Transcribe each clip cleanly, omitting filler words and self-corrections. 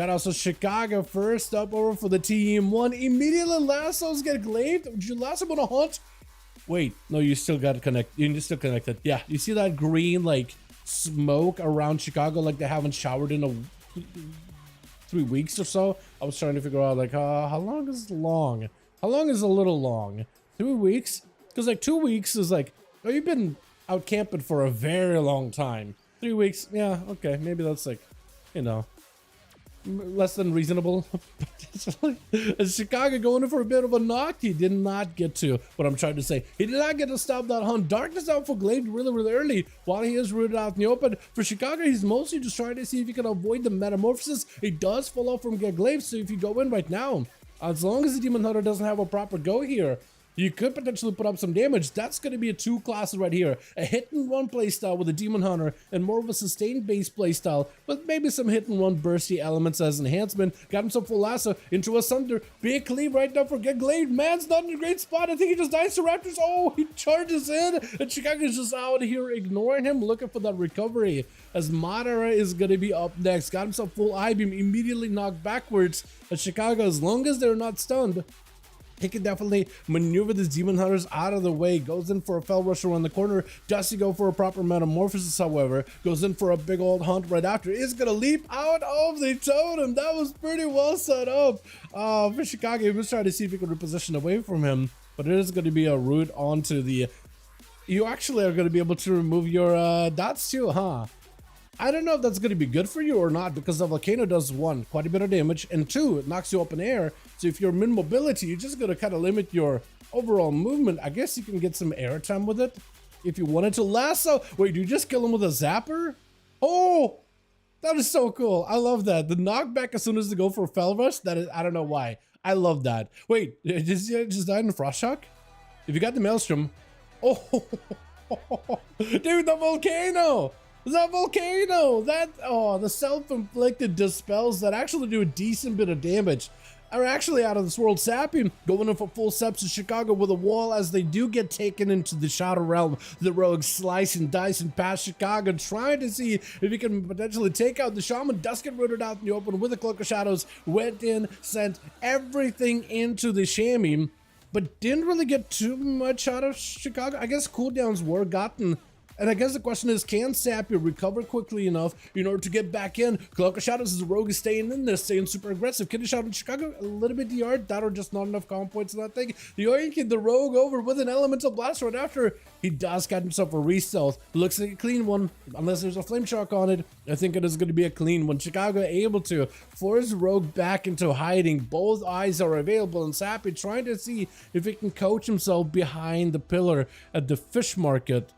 Got also Chicago first up over for the team one. Immediately lassos get glaived. Would you lasso on a hunt? Wait, no, you still got to connect. You're still connected. Yeah, you see that green like smoke around Chicago like they haven't showered in 3 weeks or so. I was trying to figure out like how long is long? How long is a little long? 3 weeks? Because like 2 weeks is like, oh, you've been out camping for a very long time. 3 weeks, yeah, okay, maybe that's like, you know, less than reasonable. Chicago going in for a bit of a knock. He did not get to what I'm trying to say. He did not get to stop that hunt. Darkness out for Glaive really early while he is rooted out in the open. For Chicago, he's mostly just trying to see if he can avoid the metamorphosis. He does fall off from get Glaive, so if you go in right now, as long as the Demon Hunter doesn't have a proper go here, you could potentially put up some damage. That's going to be a 2 classes right here. A hit and run playstyle with a Demon Hunter and more of a sustained base playstyle with maybe some hit and run bursty elements as enhancement. Got himself full lasso into a Sunder. Big cleave right now for Get Glaive. Man's not in a great spot. I think he just dies to Raptors. Oh, he charges in and Chicago's just out here ignoring him, looking for that recovery as Madara is going to be up next. Got himself full I-beam, immediately knocked backwards. At Chicago, as long as they're not stunned, he can definitely maneuver these Demon Hunters out of the way. Goes in for a Fell Rush around the corner. Does he go for a proper metamorphosis, however? Goes in for a big old hunt right after. Is going to leap out of the totem. That was pretty well set up. For Chicago, he was trying to see if he could reposition away from him. But it is going to be a route onto the... You actually are going to be able to remove your dots too, huh? I don't know if that's going to be good for you or not, because the Volcano does 1, quite a bit of damage, and 2, it knocks you up in air. So if you're min mobility, you're just going to kind of limit your overall movement. I guess you can get some air time with it if you wanted to. Lasso. Wait, do you just kill him with a zapper? Oh, that is so cool. I love that. The knockback as soon as they go for a Fell Rush, that is, I don't know why. I love that. Wait, just died in Frost Shock? If you got the Maelstrom, oh, dude, the Volcano. That Volcano! The self-inflicted dispels that actually do a decent bit of damage are actually out of this world. Sapping, going in for full steps to Chicago with a wall as they do get taken into the Shadow Realm. The Rogue slicing, dicing past Chicago, trying to see if he can potentially take out the Shaman. Does get rooted out in the open with the Cloak of Shadows. Went in, sent everything into the Shaman, but didn't really get too much out of Chicago. I guess cooldowns were gotten. And I guess the question is, can Sapir recover quickly enough in order to get back in? Cloak of Shadows as the Rogue is staying in there, staying super aggressive. Can he shout in Chicago? A little bit DR'd, that or just not enough comp points in that thing. The Yoinking the Rogue over with an Elemental Blast right after. He does get himself a re-stealth. Looks like a clean one, unless there's a Flame Shock on it. I think it is going to be a clean one. Chicago able to force Rogue back into hiding. Both eyes are available, and Sapir trying to see if he can coach himself behind the pillar at the fish market.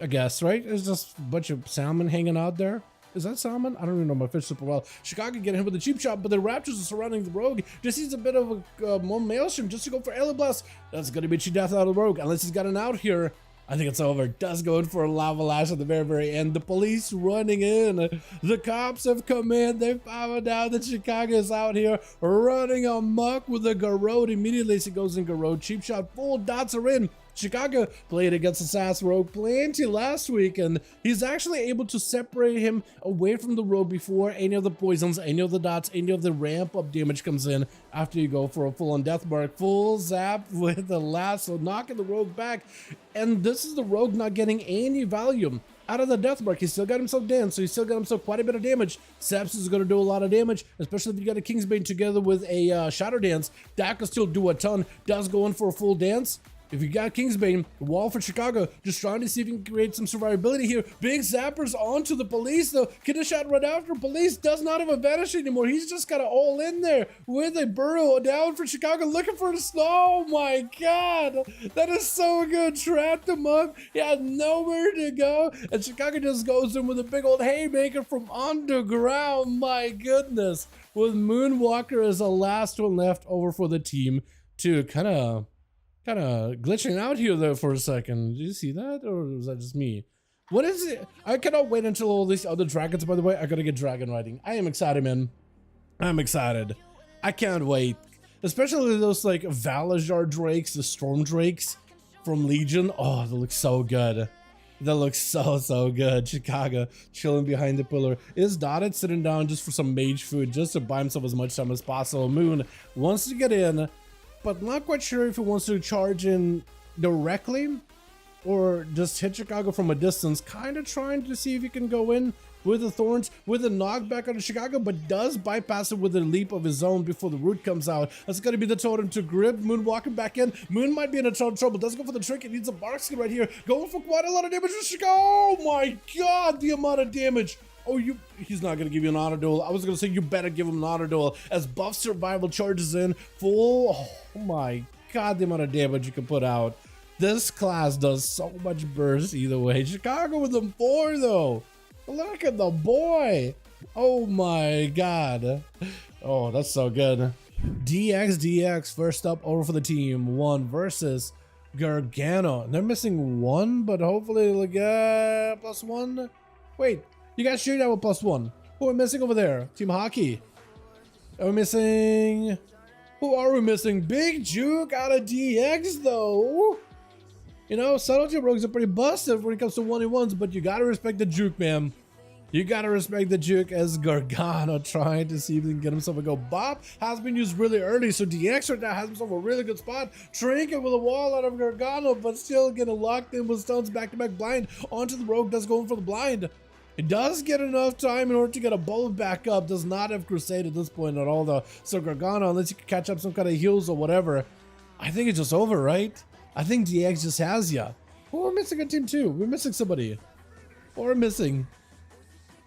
I guess, right? It's just a bunch of salmon hanging out there. Is that salmon? I don't even know my fish super well. Chicago getting hit with a cheap shot, but the Raptors are surrounding the Rogue. Just needs a bit of a more Maelstrom just to go for Alien Blast. That's going to be cheap death out of the Rogue, unless he's got an out here. I think it's over. Does go in for a Lava Lash at the very end. The police running in. The cops have come in. They found out that Chicago is out here running amok with the Garrode. Immediately as he goes in Garrode. Cheap shot. Full dots are in. Chicago played against the Sass Rogue plenty last week, and he's actually able to separate him away from the Rogue before any of the poisons, any of the dots, any of the ramp up damage comes in after you go for a full on death mark. Full zap with the lasso, knocking the Rogue back. And this is the Rogue not getting any value out of the death mark. He still got himself down, so he still got himself quite a bit of damage. Seps is going to do a lot of damage, especially if you got a Kingsbane together with a Shadow Dance. That can still do a ton. Does go in for a full dance. If you got Kingsbane, wall for Chicago, just trying to see if you can create some survivability here. Big zappers onto the police, though. Get a shot right after. Police does not have a vanish anymore. He's just got it all in there with a burrow down for Chicago, looking for the snow. Oh my God, that is so good. Trapped him up. He had nowhere to go, and Chicago just goes in with a big old haymaker from underground. My goodness, with Moonwalker as the last one left over for the team to kind of glitching out here there for a second. Did you see that, or was that just me? What is it? I cannot wait until all these other dragons, by the way. I gotta get dragon riding. I am excited, man. I'm excited. I can't wait. Especially those like Valajar drakes, the storm drakes from Legion. Oh, they look so good. That looks so good. Chicago chilling behind the pillar. Is Dotted sitting down just for some mage food, just to buy himself as much time as possible. Moon wants to get in, but not quite sure if he wants to charge in directly or just hit Chicago from a distance. Kind of trying to see if he can go in with the thorns, with a knockback on Chicago, but does bypass it with a leap of his own before the root comes out. That's going to be the totem to grip. Moon walking back in. Moon might be in a ton of trouble. Doesn't go for the trick. It needs a bark skin right here. Going for quite a lot of damage to Chicago. Oh my god, the amount of damage. Oh, he's not going to give you an auto duel. I was going to say you better give him an auto duel as buff survival charges in full. Oh my god, the amount of damage you can put out. This class does so much burst either way. Chicago with them 4 though. Look at the boy. Oh my god. Oh, that's so good. DX first up over for the team. 1 versus Gargano. They're missing 1, but hopefully they'll get +1. Wait, you guys shoot out with +1. Who are we missing over there? Team Hockey. Are we missing? Who are we missing? Big Juke out of DX though. You know, Subtlety rogues are pretty busted when it comes to 1v1s, but you gotta respect the Juke, man. You gotta respect the Juke as Gargano trying to see if he can get himself a go. Bob has been used really early, so DX right now has himself a really good spot. Trinket with a wall out of Gargano, but still getting locked in with stones back-to-back blind onto the rogue. Does go in for the blind. It does get enough time in order to get a bullet back up. Does not have Crusade at this point at all, though. So Gargano, unless you can catch up some kind of heals or whatever, I think it's just over, right? I think DX just has ya. Oh, we're missing a team too. We're missing somebody. Or we're missing.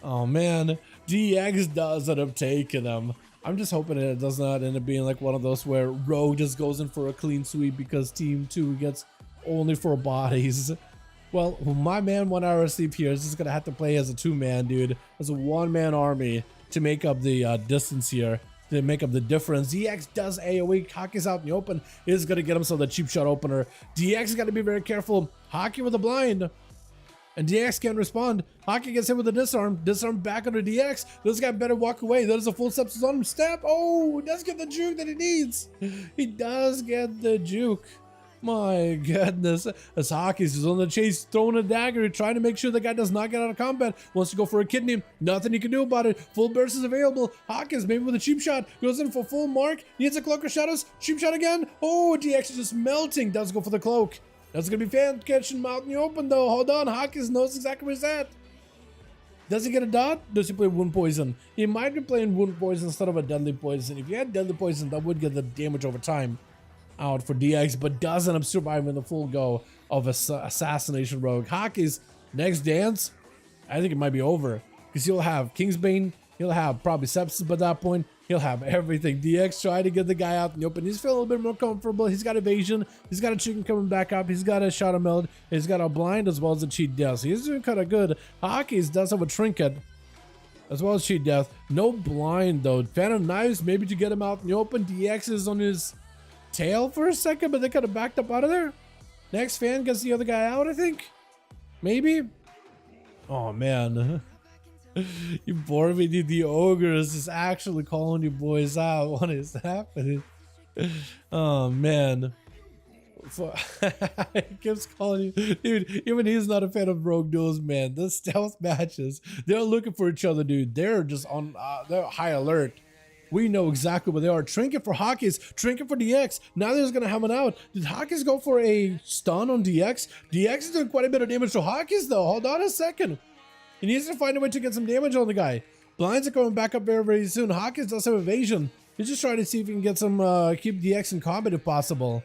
Oh man, DX does end up taking them. I'm just hoping it does not end up being like one of those where Rogue just goes in for a clean sweep because team 2 gets only 4 bodies. Well, my man 1 hour sleep here is just gonna have to play as a 2-man, dude. As a 1-man army to make up the distance here. To make up the difference. DX does AoE. Hockey's out in the open. Is going to get himself the cheap shot opener. DX is got to be very careful. Hockey with a blind. And DX can't respond. Hockey gets hit with a disarm. Disarm back under DX. This guy better walk away. There's a full steps on him. Step. Oh, does get the juke that he needs. He does get the juke. My goodness. As Hockey's on the chase, throwing a dagger, trying to make sure the guy does not get out of combat. Wants to go for a kidney. Nothing he can do about it. Full burst is available. Hawkins maybe with a cheap shot. Goes in for full mark. Needs a cloak of shadows. Cheap shot again. Oh, DX is just melting. Does go for the cloak. That's going to be fan catching him out in the open though. Hold on. Hawkins knows exactly where he's at. Does he get a dot? Does he play wound poison? He might be playing wound poison instead of a deadly poison. If you had deadly poison, that would get the damage over time out for DX, but does end up surviving the full go of Assassination Rogue. Hockey's next dance, I think it might be over because he'll have Kingsbane, he'll have probably Sepsis by that point, he'll have everything. DX trying to get the guy out in the open. He's feeling a little bit more comfortable. He's got evasion, he's got a chicken coming back up, he's got a shot of meld, he's got a blind as well as a cheat death. So he's doing kind of good. Hockey's does have a trinket as well as cheat death. No blind though. Phantom Knives maybe to get him out in the open. DX is on his tail for a second, but they kind of backed up out of there. Next fan gets the other guy out, I think. Maybe. Oh man. You bore me, dude. The ogres is actually calling you boys out. What is happening? Oh man. He keeps calling you, dude. Even he's not a fan of rogue duels, man. The stealth matches, they're looking for each other, dude. They're just on they're high alert. We know exactly where they are. Trinket for Hawkins, Trinket for DX. Now they're just gonna have one out. Did Hawkins go for a stun on DX? DX is doing quite a bit of damage to Hawkins though. Hold on a second. He needs to find a way to get some damage on the guy. Blinds are coming back up very, very soon. Hawkins does have evasion. He's just trying to see if he can get some, keep DX in combat if possible.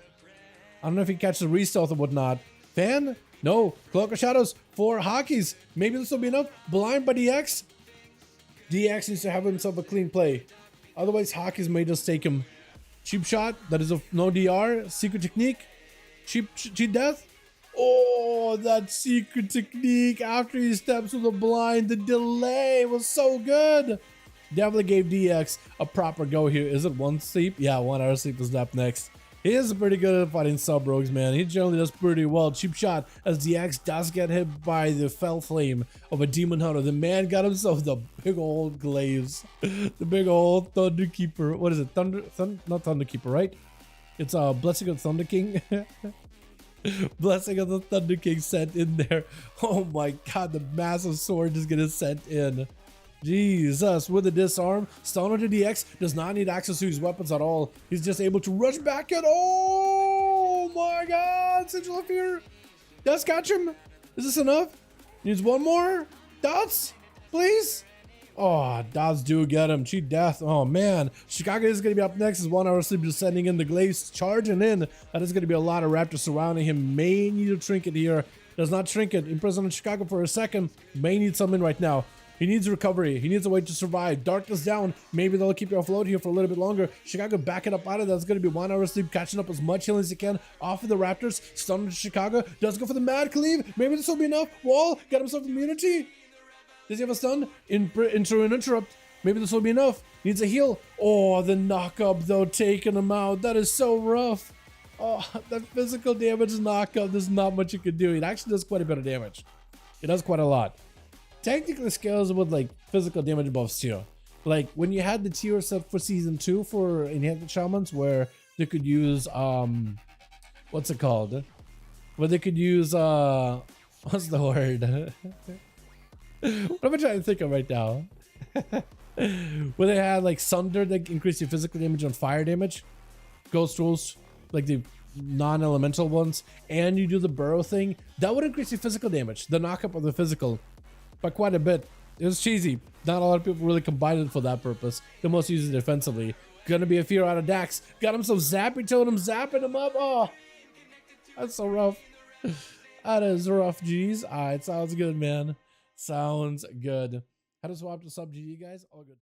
I don't know if he catches a re-stealth or whatnot. Fan? No. Cloak of Shadows for Hawkins. Maybe this will be enough. Blind by DX. DX needs to have himself a clean play. Otherwise, Hawkins may just take him. Cheap shot. That is a no DR. Secret technique. Cheap death. Oh, that secret technique after he steps with a blind. The delay was so good. Definitely gave DX a proper go here. Is it 1 sleep? Yeah, 1 hour sleep is up next. He is pretty good at fighting sub rogues, man. He generally does pretty well. Cheap shot as DX does get hit by the fell flame of a demon hunter. The man got himself the big old glaives, the big old Thunder Keeper. What is it? Not Thunder Keeper, right? It's Blessing of Thunder King. Blessing of the Thunder King sent in there. Oh my god, the massive sword is gonna sent in. Jesus, with the disarm, Stoner to DX does not need access to his weapons at all. He's just able to rush back in. Oh my god, Sigil of Fear. Dots got him. Is this enough? Needs one more. Dots, please. Oh, Dots do get him. Cheat death. Oh man. Chicago is going to be up next as 1 hour sleep just sending in the glaives, charging in. That is going to be a lot of raptors surrounding him. May need a trinket here. Does not trinket. Imprisoned in Chicago for a second. May need something right now. He needs recovery. He needs a way to survive. Darkness down. Maybe they'll keep you afloat here for a little bit longer. Chicago backing up out of that. That's going to be 1 hour sleep, catching up as much healing as he can off of the Raptors. Stunned to Chicago. Does go for the Mad Cleave. Maybe this will be enough. Wall. Got himself immunity. Does he have a stun? Interrupt. Maybe this will be enough. Needs a heal. Oh, the knock-up though, taking him out. That is so rough. Oh, that physical damage knock-up. There's not much you can do. It actually does quite a bit of damage. It does quite a lot. Technically scales with like physical damage buffs too. Like when you had the tier set for season 2 for Enhancement Shamans where they could use what's it called? Where they could use what's the word? What am I trying to think of right now? Where they had like Sunder that increased your physical damage on fire damage, Ghost Rules, like the non-elemental ones, and you do the burrow thing, that would increase your physical damage, the knock-up of the physical, by quite a bit. It was cheesy. Not a lot of people really combined it for that purpose. They most use it defensively. Gonna be a fear out of Dax. Got him some zappy, told him zapping him up. Oh, that's so rough. That is rough, G's. Alright, sounds good, man. Sounds good. How to swap to sub GG, guys? All good.